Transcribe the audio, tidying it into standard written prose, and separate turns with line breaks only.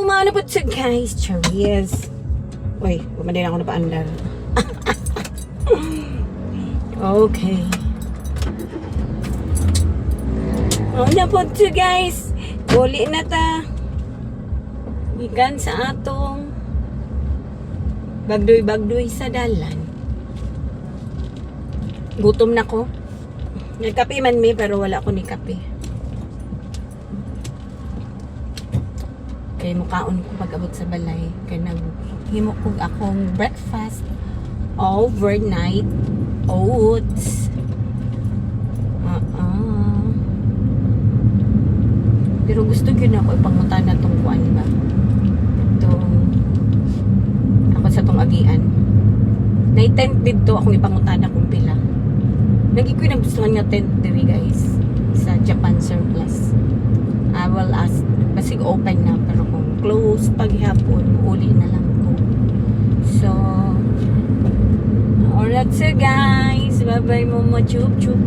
Umano po sa guys, Charis. Uy, pumadin ako na paandar. Okay. Una po sa guys. Uli na ta. Ikan sa atong bagdoy-bagdoy sa dalan. Gutom na ko. Nagkape man mi pero wala ko ni kape. Kay mukaon ko pag-abot sa balay. Kay naghimo ko akong breakfast overnight oats. Pero gusto yun ako ipangutan na tong kuan ba? Itong ako sa tong agian. Na-tent dito akong ipangutan akong pila. Lagi ko yung nagustuhan nga tent diri guys sa Japan Surplus. I will ask basig open na pero kung close paghapon uli na lang ko. So alright so guys, bye bye mo chup chup.